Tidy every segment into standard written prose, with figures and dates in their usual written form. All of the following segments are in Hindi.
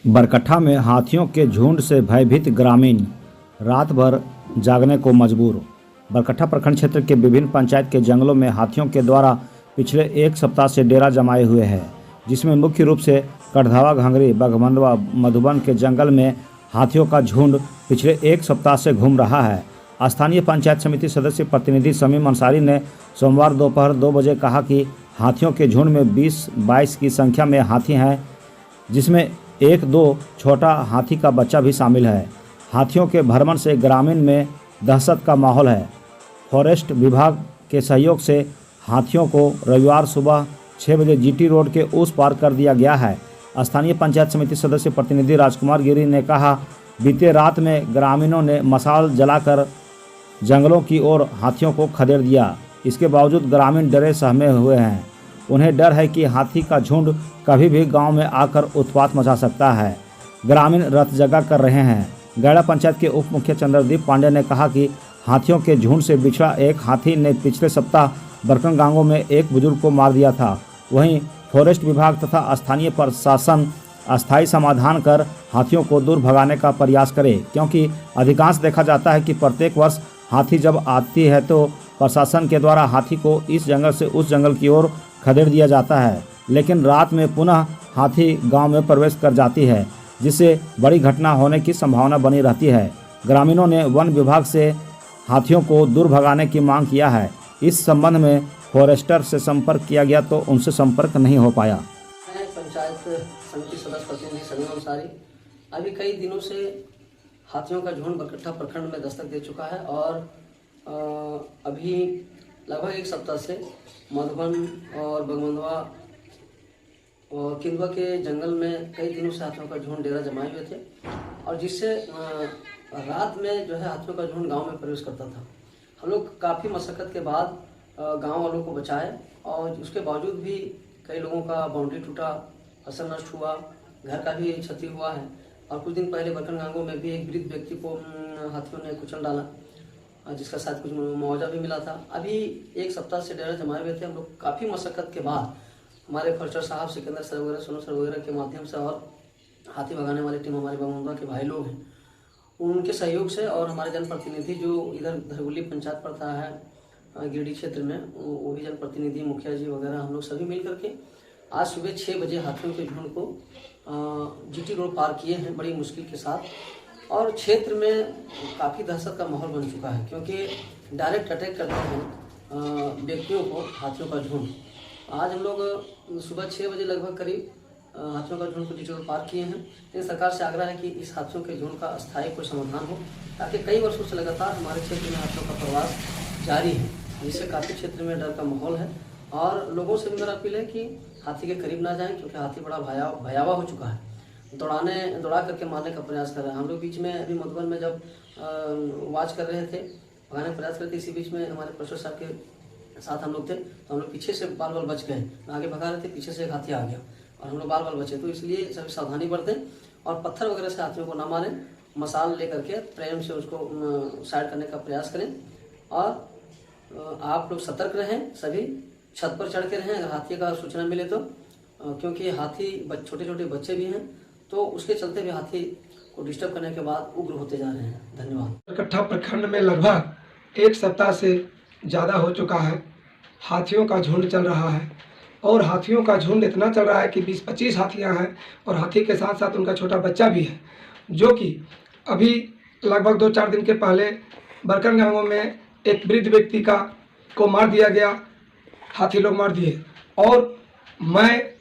बरकट्ठा में हाथियों के झुंड से भयभीत ग्रामीण रात भर जागने को मजबूर। बरकट्ठा प्रखंड क्षेत्र के विभिन्न पंचायत के जंगलों में हाथियों के द्वारा पिछले एक सप्ताह से डेरा जमाए हुए हैं, जिसमें मुख्य रूप से कटधावा, घंगरी, बाघमंडवा, मधुबन के जंगल में हाथियों का झुंड पिछले एक सप्ताह से घूम रहा है। स्थानीय पंचायत समिति सदस्य प्रतिनिधि शमीम अंसारी ने सोमवार दोपहर 2 बजे कहा कि हाथियों के झुंड में 20-22 की संख्या में हाथी हैं, जिसमें 1-2 छोटा हाथी का बच्चा भी शामिल है। हाथियों के भ्रमण से ग्रामीण में दहशत का माहौल है। फॉरेस्ट विभाग के सहयोग से हाथियों को रविवार सुबह 6 बजे जीटी रोड के उस पार कर दिया गया है। स्थानीय पंचायत समिति सदस्य प्रतिनिधि राजकुमार गिरी ने कहा, बीते रात में ग्रामीणों ने मशाल जलाकर जंगलों की ओर हाथियों को खदेड़ दिया। इसके बावजूद ग्रामीण डरे सहमे हुए हैं। उन्हें डर है कि हाथी का झुंड कभी भी गांव में आकर उत्पात मचा सकता है। ग्रामीण रत जगा कर रहे हैं। गैड़ा पंचायत के उप मुखिया चंद्रदीप पांडे ने कहा कि हाथियों के झुंड से बिछड़ा एक हाथी ने पिछले सप्ताह बरकन गांवों में एक बुजुर्ग को मार दिया था। वहीं फॉरेस्ट विभाग तथा स्थानीय प्रशासन अस्थायी समाधान कर हाथियों को दूर भगाने का प्रयास करे, क्योंकि अधिकांश देखा जाता है कि प्रत्येक वर्ष हाथी जब आती है तो प्रशासन के द्वारा हाथी को इस जंगल से उस जंगल की ओर खदेड़ दिया जाता है, लेकिन रात में पुनः हाथी गांव में प्रवेश कर जाती है, जिससे बड़ी घटना होने की संभावना बनी रहती है। ग्रामीणों ने वन विभाग से हाथियों को दूर भगाने की मांग किया है। इस संबंध में फॉरेस्टर से संपर्क किया गया तो उनसे संपर्क नहीं हो पाया। पंचायत समिति सदस्य प्रतिनिधि शमीम अंसारी अभी कई दिनों से हाथियों का झुंड बरकट्ठा प्रखंड में दस्तक दे चुका है और अभी लगभग एक सप्ताह से मधुबन और बाघमंडवा और किंदवा के जंगल में कई दिनों से हाथियों का झुंड डेरा जमाए हुए थे और जिससे रात में जो है हाथियों का झुंड गांव में प्रवेश करता था। हम लोग काफ़ी मशक्क़त के बाद गांव वालों को बचाए और उसके बावजूद भी कई लोगों का बाउंड्री टूटा, फसल नष्ट हुआ, घर का भी क्षति हुआ है। और कुछ दिन पहले बरकन गांवों में भी एक वृद्ध व्यक्ति को हाथियों ने कुचल डाला, जिसका शायद कुछ मुआवजा भी मिला था। अभी एक सप्ताह से डेरा जमाए हुए थे। हम लोग काफ़ी मशक्क़त के बाद हमारे फॉरेस्टर साहब, सिकंदर सर वगैरह, सोनू सर वगैरह के माध्यम से और हाथी भगाने वाली टीम हमारे बाघमंडवा के भाई लोग हैं, उनके सहयोग से और हमारे जनप्रतिनिधि जो इधर धरगुली पंचायत पड़ता है गिरिडीह क्षेत्र में, वो भी जनप्रतिनिधि, मुखिया जी वगैरह, हम लोग सभी मिल करके आज सुबह 6 बजे हाथियों के झुंड को जीटी रोड पार किए हैं बड़ी मुश्किल के साथ। और क्षेत्र में काफ़ी दहशत का माहौल बन चुका है, क्योंकि डायरेक्ट अटैक करते हैं व्यक्तियों को हाथियों का झुंड। आज हम लोग सुबह 6 बजे लगभग करीब हाथियों का झुंड को जीटी रोड पार किए हैं। लेकिन सरकार से आग्रह है कि इस हाथियों के झुंड का अस्थायी कोई समाधान हो, ताकि कई वर्षों से लगातार हमारे क्षेत्र में हाथियों का प्रवास जारी है, जिससे काफ़ी क्षेत्र में डर का माहौल है। और लोगों से भी मेरा अपील है कि हाथी के करीब ना जाएं, क्योंकि हाथी बड़ा भयावह हो चुका है। दौड़ा करके मारने का प्रयास कर रहा है। हम लोग बीच में अभी मधुबन में जब वाच कर रहे थे, भगाने का प्रयास करते, इसी बीच में हमारे प्रोफेसर साहब के साथ हम लोग थे, तो हम लोग पीछे से बाल बच गए। आगे भगा रहे थे, पीछे से एक हाथी आ गया और हम लोग बाल बचे। तो इसलिए सभी सावधानी बरतें और पत्थर वगैरह से हाथियों को ना मारें। मसाल ले करके प्रेम से उसको साइड करने का प्रयास करें और आप लोग सतर्क रहें, सभी छत पर चढ़ के रहें अगर हाथी का सूचना मिले तो, क्योंकि हाथी छोटे छोटे बच्चे भी हैं, तो उसके चलते भी हाथी को डिस्टर्ब करने के बाद उग्र होते जा रहे हैं। धन्यवाद। बरकट्ठा प्रखंड में लगभग एक सप्ताह से ज़्यादा हो चुका है, हाथियों का झुंड चल रहा है और हाथियों का झुंड इतना चल रहा है कि 20-25 हाथियाँ हैं और हाथी के साथ साथ उनका छोटा बच्चा भी है, जो कि अभी लगभग 2-4 दिन के पहले बरकन गांवों में एक वृद्ध व्यक्ति को मार दिया गया, हाथी लोग मार दिए। और मैं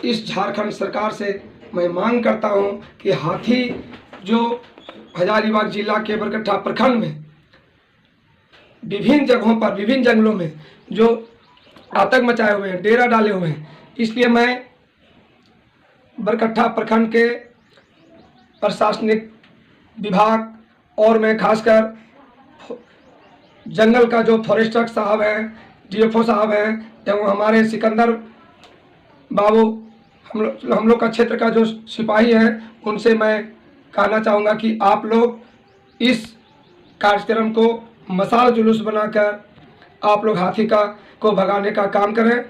इस झारखंड सरकार से मैं मांग करता हूं कि हाथी जो हजारीबाग जिला के बरकट्ठा प्रखंड में विभिन्न जगहों पर, विभिन्न जंगलों में जो आतंक मचाए हुए हैं, डेरा डाले हुए हैं, इसलिए मैं बरकट्ठा प्रखंड के प्रशासनिक विभाग और मैं खासकर जंगल का जो फॉरेस्टर साहब हैं, डीएफओ साहब हैं, एवं हमारे सिकंदर बाबू, हम लोग का क्षेत्र का जो सिपाही हैं, उनसे मैं कहना चाहूँगा कि आप लोग इस कार्यक्रम को मसाल जुलूस बनाकर आप लोग हाथी को भगाने का काम करें।